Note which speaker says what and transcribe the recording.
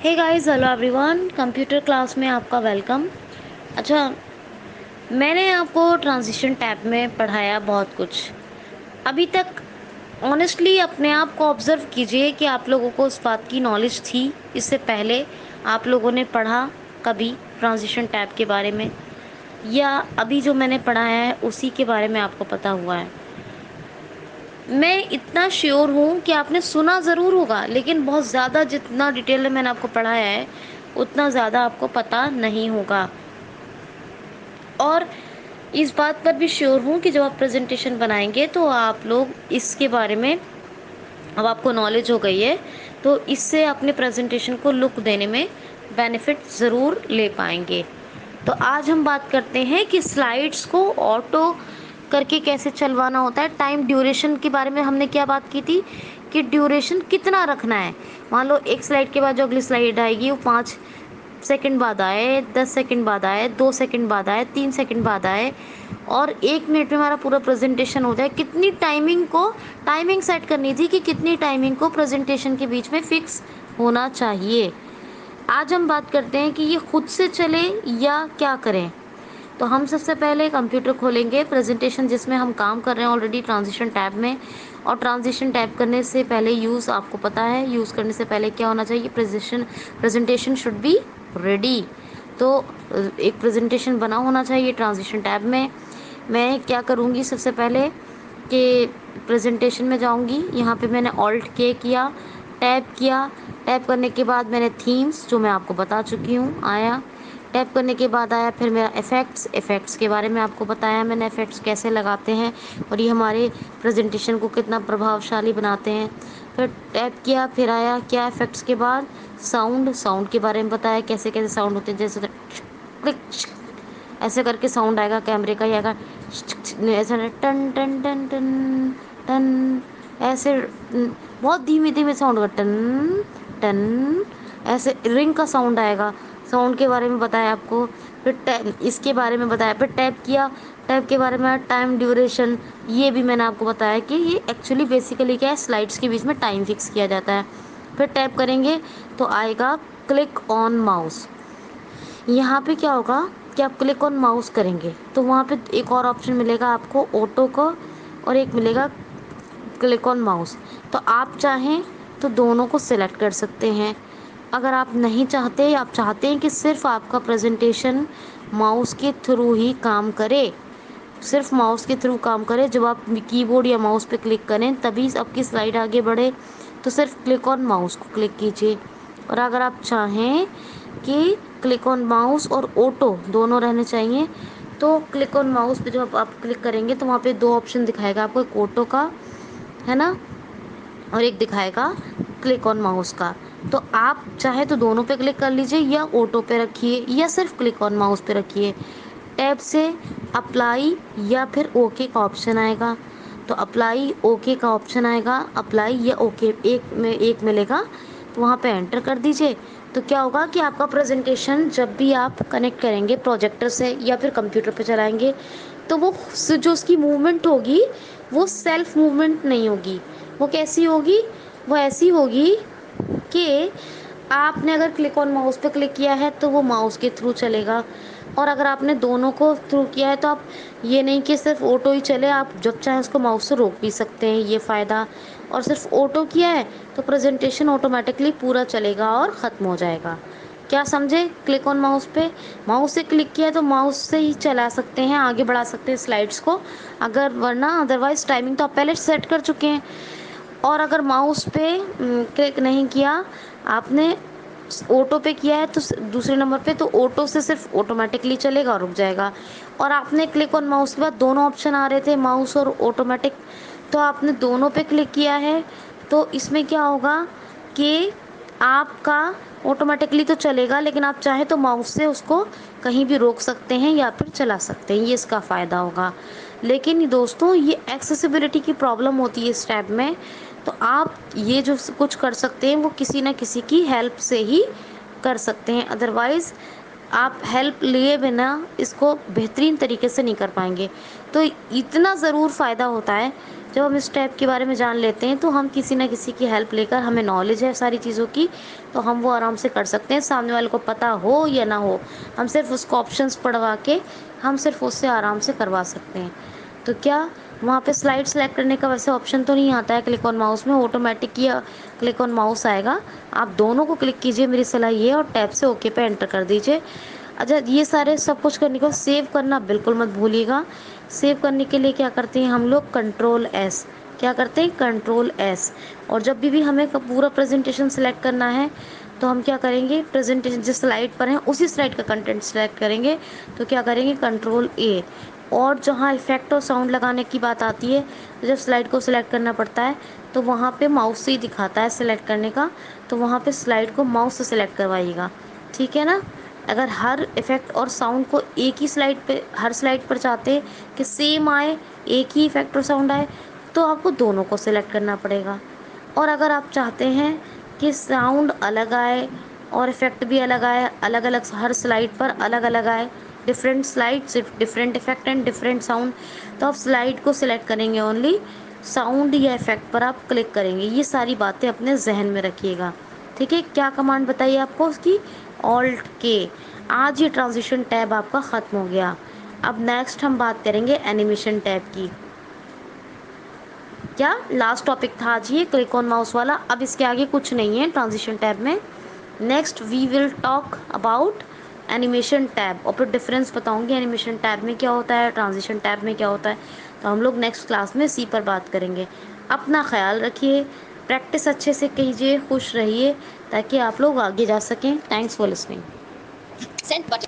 Speaker 1: हे guys, hello everyone. Computer class में आपका welcome. अच्छा, मैंने आपको ट्रांजिशन टैब में पढ़ाया बहुत कुछ। अभी तक ऑनेस्टली अपने आप को ऑब्ज़र्व कीजिए कि आप लोगों को उस बात की नॉलेज थी, इससे पहले आप लोगों ने पढ़ा कभी ट्रांजिशन टैब के बारे में, या अभी जो मैंने पढ़ाया है उसी के बारे में आपको पता हुआ है। मैं इतना श्योर हूँ कि आपने सुना ज़रूर होगा, लेकिन बहुत ज़्यादा जितना डिटेल में मैंने आपको पढ़ाया है उतना ज़्यादा आपको पता नहीं होगा। और इस बात पर भी श्योर हूँ कि जब आप प्रेजेंटेशन बनाएंगे तो आप लोग इसके बारे में, अब आपको नॉलेज हो गई है तो इससे अपने प्रेजेंटेशन को लुक देने में बेनिफिट ज़रूर ले पाएंगे। तो आज हम बात करते हैं कि स्लाइड्स को ऑटो करके कैसे चलवाना होता है। टाइम ड्यूरेशन के बारे में हमने क्या बात की थी कि ड्यूरेशन कितना रखना है। मान लो एक स्लाइड के बाद जो अगली स्लाइड आएगी वो 5 सेकंड बाद आए, 10 सेकंड बाद आए, 2 सेकंड बाद आए, 3 सेकंड बाद आए, और 1 मिनट में हमारा पूरा प्रेजेंटेशन हो जाए। कितनी टाइमिंग सेट करनी थी कि कितनी टाइमिंग को प्रेजेंटेशन के बीच में फिक्स होना चाहिए। आज हम बात करते हैं कि ये खुद से चले या क्या करें। तो हम सबसे पहले कंप्यूटर खोलेंगे, प्रेजेंटेशन जिसमें हम काम कर रहे हैं ऑलरेडी ट्रांजिशन टैब में। और ट्रांजिशन टैब करने से पहले यूज़ आपको पता है, यूज़ करने से पहले क्या होना चाहिए, प्रेजेंटेशन शुड बी रेडी। तो एक प्रेजेंटेशन बना होना चाहिए ट्रांजिशन टैब में। मैं क्या करूँगी, सबसे पहले कि प्रेजेंटेशन में जाऊँगी, यहाँ पे मैंने ऑल्ट के किया, टैब किया। टैब करने के बाद मैंने थीम्स, जो मैं आपको बता चुकी हूँ, आया। टैप करने के बाद आया फिर मेरा इफ़ेक्ट्स के बारे में आपको बताया मैंने, इफ़ेक्ट्स कैसे लगाते हैं और ये हमारे प्रेजेंटेशन को कितना प्रभावशाली बनाते हैं। फिर टैप किया, फिर आया क्या इफ़ेक्ट्स के बाद, साउंड के बारे में बताया कैसे कैसे साउंड होते हैं। जैसे क्लिक ऐसे करके साउंड आएगा कैमरे का ही आएगा, ऐसा टन टन टन टन टन, ऐसे बहुत धीमे धीमे साउंड होगा, टन टन, ऐसे रिंग का साउंड आएगा। साउंड के बारे में बताया आपको। फिर टैप, इसके बारे में बताया। फिर टैप किया, टैप के बारे में टाइम ड्यूरेशन, ये भी मैंने आपको बताया कि ये एक्चुअली बेसिकली क्या है, स्लाइड्स के बीच में टाइम फिक्स किया जाता है। फिर टैप करेंगे तो आएगा क्लिक ऑन माउस। यहाँ पे क्या होगा कि आप क्लिक ऑन माउस करेंगे तो वहाँ पे एक और ऑप्शन मिलेगा आपको ऑटो का, और एक मिलेगा क्लिक ऑन माउस। तो आप चाहें तो दोनों को सिलेक्ट कर सकते हैं। अगर आप नहीं चाहते, आप चाहते हैं कि सिर्फ आपका प्रेजेंटेशन माउस के थ्रू ही काम करे, सिर्फ माउस के थ्रू काम करे, जब आप कीबोर्ड या माउस पे क्लिक करें तभी आपकी स्लाइड आगे बढ़े, तो सिर्फ क्लिक ऑन माउस को क्लिक कीजिए। और अगर आप चाहें कि क्लिक ऑन माउस और ऑटो दोनों रहने चाहिए, तो क्लिक ऑन माउस पे जब आप क्लिक करेंगे तो वहाँ पे दो ऑप्शन दिखाएगा आपको, एक ऑटो का है ना, और एक दिखाएगा क्लिक ऑन माउस का। तो आप चाहे तो दोनों पे क्लिक कर लीजिए, या ऑटो पे रखिए, या सिर्फ क्लिक ऑन माउस पे रखिए। टैब से अप्लाई या फिर ओके का ऑप्शन आएगा, तो अप्लाई ओके का ऑप्शन आएगा, अप्लाई या ओके एक मिलेगा, तो वहाँ पे एंटर कर दीजिए। तो क्या होगा कि आपका प्रेजेंटेशन जब भी आप कनेक्ट करेंगे प्रोजेक्टर से या फिर कंप्यूटर पे चलाएंगे, तो वो जो उसकी मूवमेंट होगी वो सेल्फ मूवमेंट नहीं होगी। वो कैसी होगी, वो ऐसी होगी कि आपने अगर क्लिक ऑन माउस पे क्लिक किया है तो वो माउस के थ्रू चलेगा, और अगर आपने दोनों को थ्रू किया है तो आप ये नहीं कि सिर्फ ऑटो ही चले, आप जब चाहे उसको माउस से रोक भी सकते हैं, ये फ़ायदा। और सिर्फ ऑटो किया है तो प्रेजेंटेशन ऑटोमेटिकली पूरा चलेगा और ख़त्म हो जाएगा। क्या समझे? क्लिक ऑन माउस पे, माउस से क्लिक किया है तो माउस से ही चला सकते हैं, आगे बढ़ा सकते हैं स्लाइड्स को, अगर वरना अदरवाइज टाइमिंग तो आप पहले सेट कर चुके हैं। और अगर माउस पे क्लिक नहीं किया आपने, ऑटो पे किया है तो दूसरे नंबर पे, तो ऑटो से सिर्फ ऑटोमेटिकली चलेगा और रुक जाएगा। और आपने क्लिक ऑन माउस के बाद दोनों ऑप्शन आ रहे थे, माउस और ऑटोमेटिक, तो आपने दोनों पे क्लिक किया है, तो इसमें क्या होगा कि आपका ऑटोमेटिकली तो चलेगा, लेकिन आप चाहे तो माउस से उसको कहीं भी रोक सकते हैं या फिर चला सकते हैं, ये इसका फ़ायदा होगा। लेकिन दोस्तों ये एक्सेसिबिलिटी की प्रॉब्लम होती है इस टैब में, तो आप ये जो कुछ कर सकते हैं वो किसी ना किसी की हेल्प से ही कर सकते हैं, अदरवाइज़ आप हेल्प लिए बिना इसको बेहतरीन तरीके से नहीं कर पाएंगे। तो इतना ज़रूर फ़ायदा होता है जब हम इस टैब के बारे में जान लेते हैं तो हम किसी न किसी की हेल्प लेकर, हमें नॉलेज है सारी चीज़ों की, तो हम वो आराम से कर सकते हैं। सामने वाले को पता हो या ना हो, हम सिर्फ़ उसको ऑप्शंस पढ़वा के हम सिर्फ़ उससे आराम से करवा सकते हैं। तो क्या वहाँ पे स्लाइड सेलेक्ट करने का वैसे ऑप्शन तो नहीं आता है क्लिक ऑन माउस में, ऑटोमेटिक या क्लिक ऑन माउस आएगा। आप दोनों को क्लिक कीजिए, मेरी सलाह ये है, और टैब से ओके पे एंटर कर दीजिए। अच्छा, ये सारे सब कुछ करने के बाद सेव करना बिल्कुल मत भूलिएगा। सेव करने के लिए क्या करते हैं हम लोग, कंट्रोल एस। क्या करते हैं, कंट्रोल एस। और जब भी हमें पूरा प्रेजेंटेशन सेलेक्ट करना है तो हम क्या करेंगे, प्रेजेंटेशन जिस स्लाइड पर है उसी स्लाइड का कंटेंट सेलेक्ट करेंगे, तो क्या करेंगे, कंट्रोल ए। और जहाँ इफेक्ट और साउंड लगाने की बात आती है, तो जब स्लाइड को सिलेक्ट करना पड़ता है तो वहाँ पे माउस से ही दिखाता है सिलेक्ट करने का, तो वहाँ पे स्लाइड को माउस से सिलेक्ट करवाइएगा, ठीक है ना। अगर हर इफेक्ट और साउंड को एक ही स्लाइड पे, हर स्लाइड पर चाहते हैं कि सेम आए, एक ही इफेक्ट और साउंड आए, तो आपको दोनों को सिलेक्ट करना पड़ेगा। और अगर आप चाहते हैं कि साउंड अलग आए और इफ़ेक्ट भी अलग आए, अलग अलग हर स्लाइड पर अलग अलग आए, डिफरेंट स्लाइड सिर्फ different effect and different sound, तो आप स्लाइड को सिलेक्ट करेंगे ओनली, साउंड या इफेक्ट पर आप क्लिक करेंगे। ये सारी बातें अपने जहन में रखिएगा, ठीक है। क्या कमांड बताइए आपको उसकी, ऑल्ट के। आज ये ट्रांजिशन टैब आपका ख़त्म हो गया। अब नेक्स्ट हम बात करेंगे एनिमेशन टैब की। क्या लास्ट टॉपिक था आज ये क्लिक ऑन माउस वाला, अब इसके आगे कुछ नहीं है ट्रांजिशन टैब में। Next we will talk about animation tab, और फिर डिफरेंस बताऊंगी एनिमेशन टैब में क्या होता है, ट्रांजिशन टैब में क्या होता है। तो हम लोग नेक्स्ट क्लास में इसी पर बात करेंगे। अपना ख्याल रखिए, प्रैक्टिस अच्छे से कीजिए, खुश रहिए, ताकि आप लोग आगे जा सकें। Thanks for listening. Send button